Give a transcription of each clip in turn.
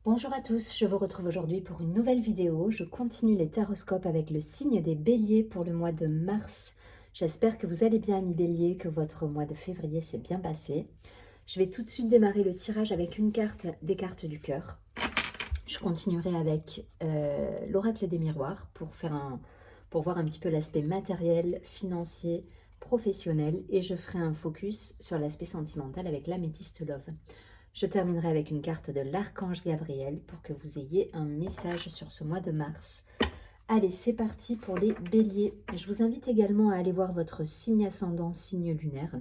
Bonjour à tous, je vous retrouve aujourd'hui pour une nouvelle vidéo. Je continue les taroscopes avec le signe des béliers pour le mois de mars. J'espère que vous allez bien, amis béliers, que votre mois de février s'est bien passé. Je vais tout de suite démarrer le tirage avec une carte des cartes du cœur. Je continuerai avec l'oracle des miroirs pour voir un petit peu l'aspect matériel, financier, professionnel, et je ferai un focus sur l'aspect sentimental avec l'améthyste love. Je terminerai avec une carte de l'archange Gabriel pour que vous ayez un message sur ce mois de mars. Allez, c'est parti pour les béliers. Je vous invite également à aller voir votre signe ascendant, signe lunaire,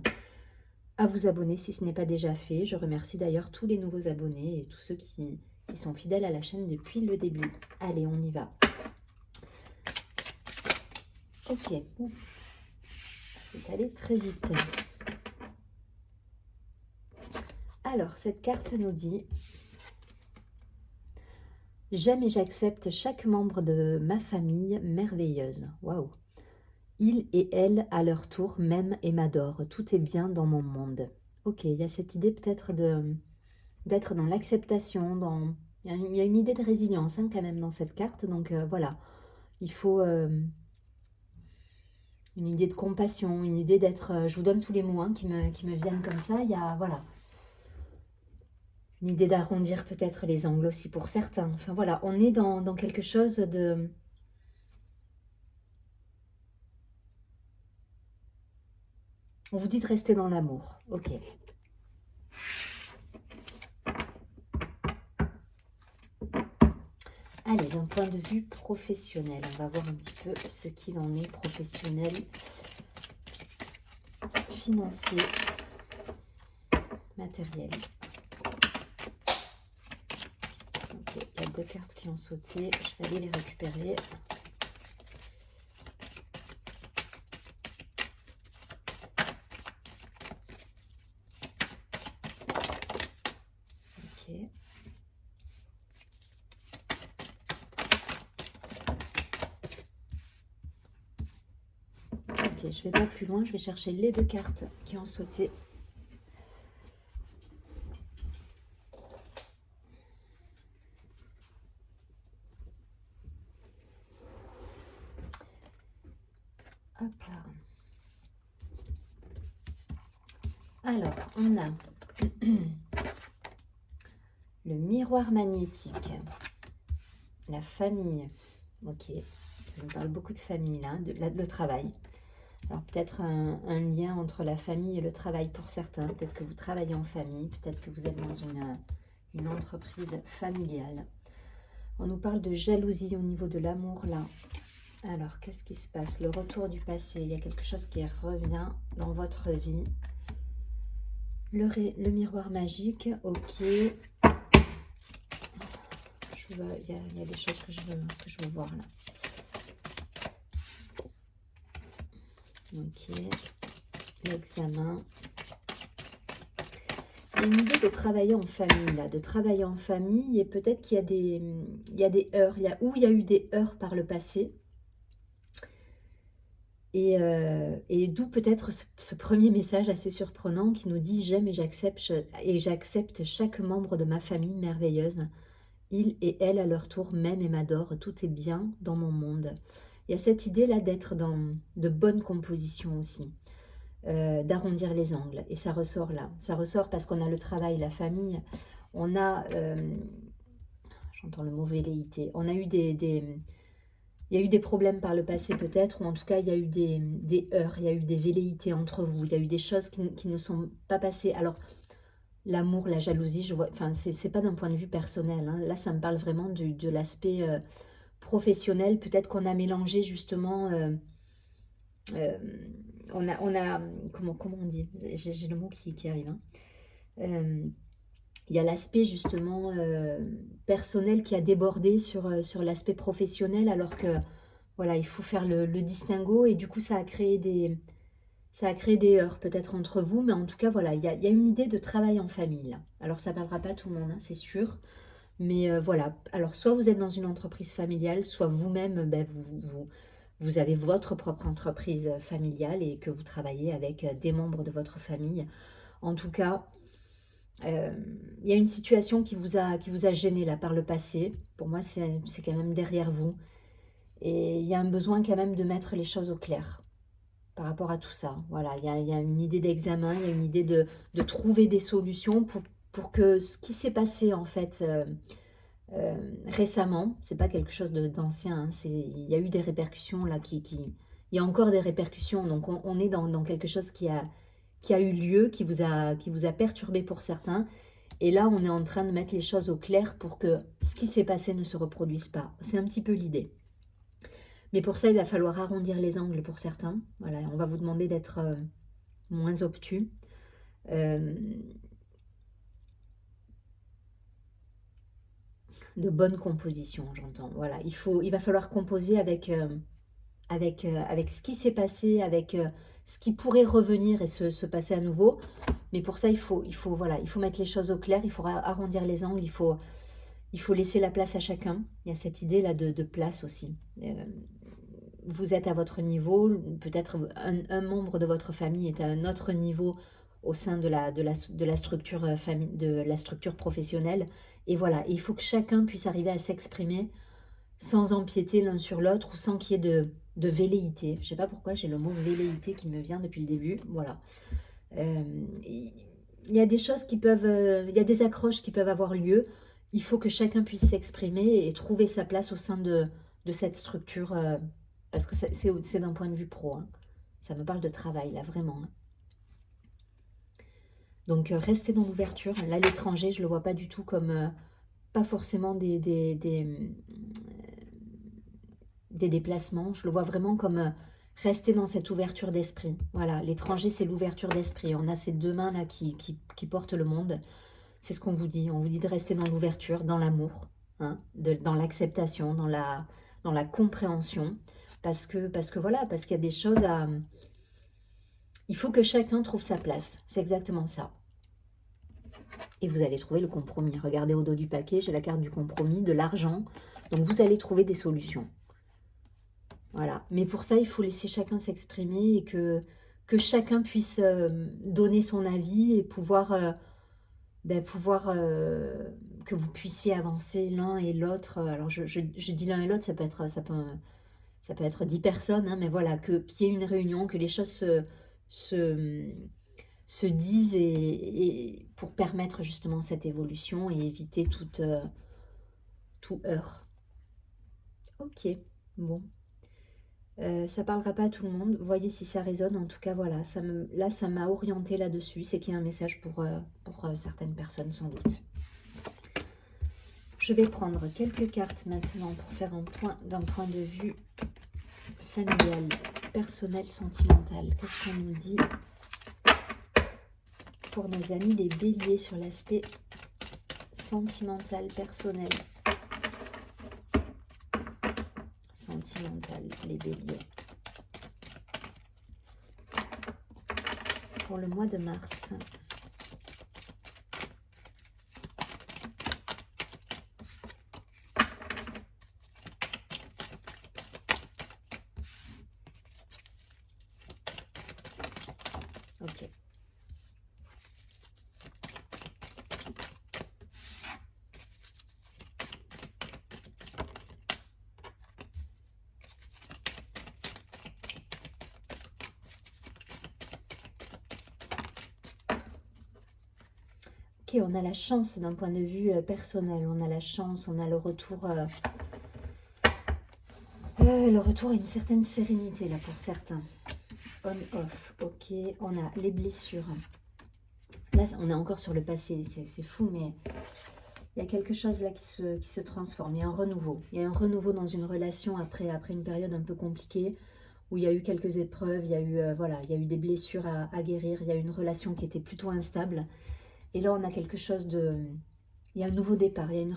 à vous abonner si ce n'est pas déjà fait. Je remercie d'ailleurs tous les nouveaux abonnés et tous ceux qui sont fidèles à la chaîne depuis le début. Allez, on y va. Ok, c'est allé très vite. Alors, cette carte nous dit: j'aime et j'accepte chaque membre de ma famille merveilleuse. Waouh! Ils et elles, à leur tour, m'aiment et m'adorent. Tout est bien dans mon monde. Ok, il y a cette idée peut-être d'être dans l'acceptation, il y a une idée de résilience quand même dans cette carte. Donc voilà, il faut une idée de compassion, une idée d'être... je vous donne tous les mots qui me viennent comme ça. Il y a, voilà, une idée d'arrondir peut-être les angles aussi pour certains. Enfin voilà, on est dans quelque chose de... On vous dit de rester dans l'amour. Ok. Allez, d'un point de vue professionnel, on va voir un petit peu ce qu'il en est professionnel, financier, matériel. Ok, il y a deux cartes qui ont sauté, je vais aller les récupérer. Ok. Ok, je vais pas plus loin, je vais chercher les deux cartes qui ont sauté. Hop là. Alors, on a le miroir magnétique, la famille. Ok, je me parle beaucoup de famille là, le travail. Alors peut-être un lien entre la famille et le travail pour certains. Peut-être que vous travaillez en famille, peut-être que vous êtes dans une entreprise familiale. On nous parle de jalousie au niveau de l'amour là. Alors qu'est-ce qui se passe? Le retour du passé, il y a quelque chose qui revient dans votre vie. Le miroir magique, ok. Il y a des choses que je veux voir là. Ok, l'examen. Il y a une idée de travailler en famille, là, de travailler en famille, et peut-être qu'il y a des heurts, il y a eu des heurts par le passé, et d'où peut-être ce premier message assez surprenant qui nous dit: j'aime et j'accepte chaque membre de ma famille merveilleuse. Ils et elles, à leur tour, m'aiment et m'adorent. Tout est bien dans mon monde. Il y a cette idée-là d'être dans de bonnes compositions aussi, d'arrondir les angles. Et ça ressort là. Ça ressort parce qu'on a le travail, la famille. On a, j'entends le mot velléité, on a eu il y a eu des problèmes par le passé peut-être, ou en tout cas il y a eu des heurts, il y a eu des velléités entre vous, il y a eu des choses qui ne sont pas passées. Alors l'amour, la jalousie, je vois, enfin c'est pas d'un point de vue personnel, hein. Là ça me parle vraiment de l'aspect professionnel. Peut-être qu'on a mélangé justement, euh, comment on dit, j'ai le mot qui arrive, hein. Il y a l'aspect justement personnel qui a débordé sur l'aspect professionnel, alors que voilà, il faut faire le distinguo, et du coup ça a créé des heurts peut-être entre vous, mais en tout cas voilà, il y a une idée de travail en famille là. Alors ça ne parlera pas à tout le monde, hein, c'est sûr, mais voilà, alors soit vous êtes dans une entreprise familiale, soit vous-même, vous avez votre propre entreprise familiale et que vous travaillez avec des membres de votre famille. En tout cas, Il y a une situation qui vous a gêné là par le passé. Pour moi, c'est quand même derrière vous et il y a un besoin quand même de mettre les choses au clair par rapport à tout ça. Voilà, il y a une idée d'examen, il y a une idée de trouver des solutions pour que ce qui s'est passé en fait, récemment, c'est pas quelque chose d'ancien, hein, il y a eu des répercussions là il y a encore des répercussions, donc on est dans quelque chose qui a eu lieu, qui vous a perturbé pour certains. Et là, on est en train de mettre les choses au clair pour que ce qui s'est passé ne se reproduise pas. C'est un petit peu l'idée. Mais pour ça, il va falloir arrondir les angles pour certains. Voilà, on va vous demander d'être moins obtus. Euh, de bonne composition, j'entends. Voilà, il va falloir composer avec ce qui s'est passé, avec ce qui pourrait revenir et se passer à nouveau. Mais pour ça, voilà, il faut mettre les choses au clair, il faut arrondir les angles, il faut laisser la place à chacun. Il y a cette idée-là de place aussi. Vous êtes à votre niveau, peut-être un membre de votre famille est à un autre niveau au sein de la structure de la structure professionnelle. Et voilà, il faut que chacun puisse arriver à s'exprimer sans empiéter l'un sur l'autre ou sans qu'il y ait de velléité. Je ne sais pas pourquoi j'ai le mot velléité qui me vient depuis le début. Voilà. Il y a des choses il y a des accroches qui peuvent avoir lieu. Il faut que chacun puisse s'exprimer et trouver sa place au sein de cette structure, parce que c'est d'un point de vue pro, hein. Ça me parle de travail, là, vraiment, hein. Donc, restez dans l'ouverture. Là, l'étranger, je ne le vois pas du tout comme, pas forcément des déplacements. Je le vois vraiment comme rester dans cette ouverture d'esprit. Voilà, l'étranger, c'est l'ouverture d'esprit. On a ces deux mains là qui portent le monde. C'est ce qu'on vous dit. On vous dit de rester dans l'ouverture, dans l'amour, hein, dans l'acceptation, dans la compréhension. Parce que voilà, parce qu'il y a des choses à... Il faut que chacun trouve sa place. C'est exactement ça. Et vous allez trouver le compromis. Regardez au dos du paquet, j'ai la carte du compromis, de l'argent. Donc vous allez trouver des solutions. Voilà. Mais pour ça, il faut laisser chacun s'exprimer et que chacun puisse donner son avis et pouvoir, que vous puissiez avancer l'un et l'autre. Alors, je dis l'un et l'autre, ça peut être 10 personnes, hein, mais voilà, qu'il y ait une réunion, que les choses se, se disent et pour permettre justement cette évolution et éviter tout heurt. Ok, bon. Ça parlera pas à tout le monde. Voyez si ça résonne. En tout cas, voilà, là, ça m'a orienté là-dessus. C'est qu'il y a un message pour certaines personnes, sans doute. Je vais prendre quelques cartes maintenant pour faire un point d'un point de vue familial, personnel, sentimental. Qu'est-ce qu'on nous dit pour nos amis les béliers sur l'aspect sentimental, personnel? Sentimental, les béliers. Pour le mois de mars. Ok. Ok, on a la chance d'un point de vue personnel, on a la chance, on a le retour à une certaine sérénité là pour certains. On-off, ok, on a les blessures. Là, on est encore sur le passé, c'est fou, mais il y a quelque chose là qui se transforme, il y a un renouveau. Il y a un renouveau dans une relation après une période un peu compliquée, où il y a eu quelques épreuves, il y a eu, voilà, il y a eu des blessures à guérir, il y a eu une relation qui était plutôt instable. Et là, on a quelque chose il y a un nouveau départ, il y a une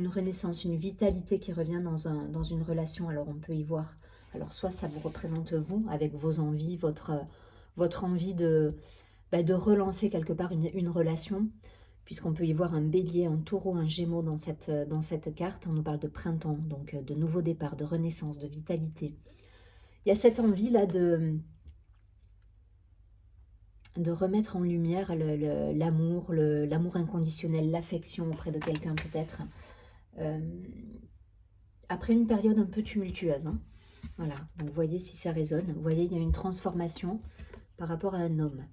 renaissance, une vitalité qui revient dans une relation. Alors, on peut y voir, alors soit ça vous représente vous, avec vos envies, votre envie de relancer quelque part une relation, puisqu'on peut y voir un bélier, un taureau, un gémeau dans cette carte. On nous parle de printemps, donc de nouveau départ, de renaissance, de vitalité. Il y a cette envie-là de remettre en lumière l'amour inconditionnel, l'affection auprès de quelqu'un peut-être. Après une période un peu tumultueuse, hein. Voilà, donc voyez si ça résonne. Vous voyez, il y a une transformation par rapport à un homme.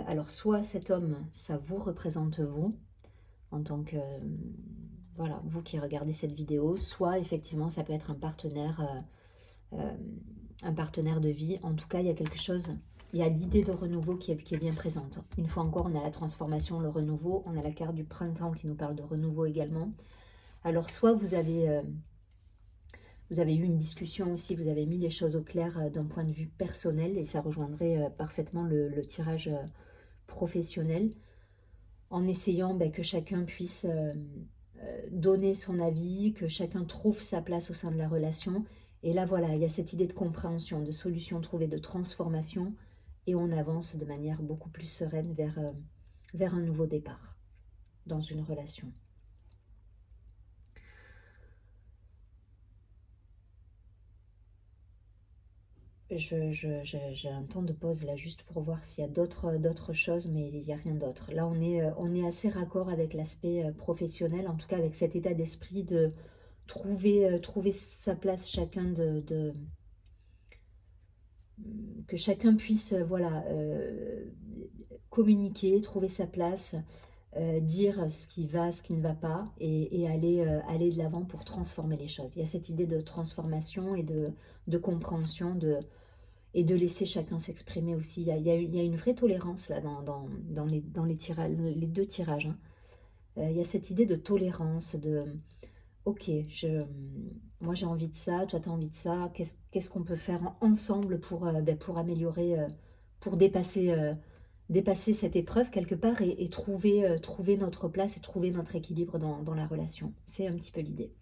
Alors soit cet homme, ça vous représente vous, en tant que, voilà, vous qui regardez cette vidéo, soit effectivement ça peut être un partenaire de vie. En tout cas, il y a quelque chose, il y a l'idée de renouveau qui est bien présente. Une fois encore, on a la transformation, le renouveau, on a la carte du printemps qui nous parle de renouveau également. Alors soit vous avez eu une discussion aussi, vous avez mis les choses au clair d'un point de vue personnel, et ça rejoindrait parfaitement le tirage professionnel, en essayant que chacun puisse donner son avis, que chacun trouve sa place au sein de la relation. Et là, voilà, il y a cette idée de compréhension, de solution trouvée, de transformation, et on avance de manière beaucoup plus sereine vers un nouveau départ dans une relation. J'ai un temps de pause là juste pour voir s'il y a d'autres choses, mais il n'y a rien d'autre. Là, on est assez raccord avec l'aspect professionnel, en tout cas avec cet état d'esprit de trouver sa place chacun, que chacun puisse voilà, communiquer, trouver sa place, dire ce qui va, ce qui ne va pas, et aller de l'avant pour transformer les choses. Il y a cette idée de transformation et de compréhension, et de laisser chacun s'exprimer aussi. Il y a une vraie tolérance là dans les deux tirages, hein. Il y a cette idée de tolérance, de ok, moi j'ai envie de ça, toi tu as envie de ça, qu'est-ce qu'on peut faire ensemble pour améliorer, pour dépasser cette épreuve quelque part, et trouver notre place et trouver notre équilibre dans la relation. C'est un petit peu l'idée.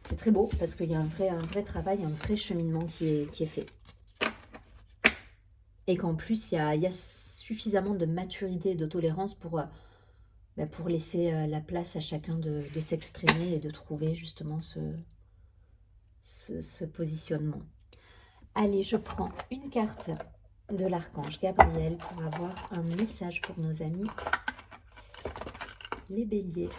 C'est très beau parce qu'il y a un vrai travail, un vrai cheminement qui est fait. Et qu'en plus, il y a suffisamment de maturité et de tolérance pour laisser la place à chacun de s'exprimer et de trouver justement ce positionnement. Allez, je prends une carte de l'archange Gabriel pour avoir un message pour nos amis, les béliers.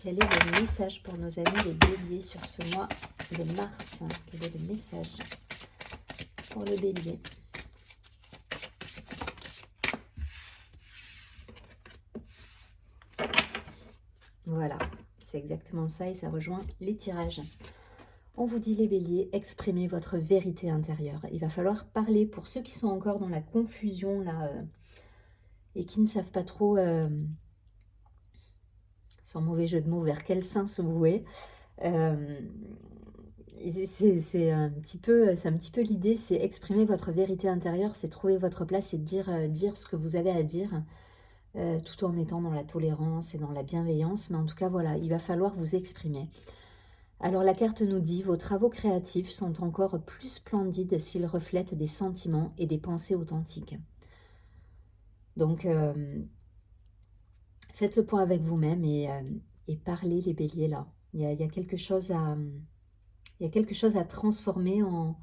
Quel est le message pour nos amis les béliers sur ce mois de mars? Quel est le message pour le bélier? Voilà, c'est exactement ça, et ça rejoint les tirages. On vous dit les béliers, exprimez votre vérité intérieure. Il va falloir parler pour ceux qui sont encore dans la confusion là, et qui ne savent pas trop, sans mauvais jeu de mots, vers quel sein se vouer. C'est un petit peu l'idée, c'est exprimer votre vérité intérieure, c'est trouver votre place et dire ce que vous avez à dire, tout en étant dans la tolérance et dans la bienveillance. Mais en tout cas, voilà, il va falloir vous exprimer. Alors la carte nous dit, vos travaux créatifs sont encore plus splendides s'ils reflètent des sentiments et des pensées authentiques. Donc, faites le point avec vous-même et parlez les béliers là. Il y a quelque chose à transformer en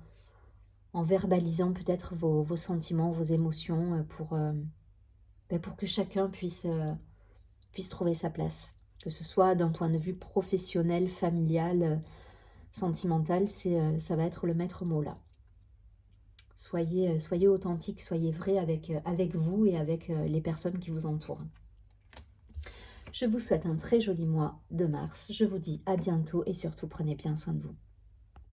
verbalisant peut-être vos sentiments, vos émotions, pour que chacun puisse trouver sa place. Que ce soit d'un point de vue professionnel, familial, sentimental, ça va être le maître mot là. Soyez authentique, soyez vrai avec vous et avec les personnes qui vous entourent. Je vous souhaite un très joli mois de mars. Je vous dis à bientôt et surtout prenez bien soin de vous.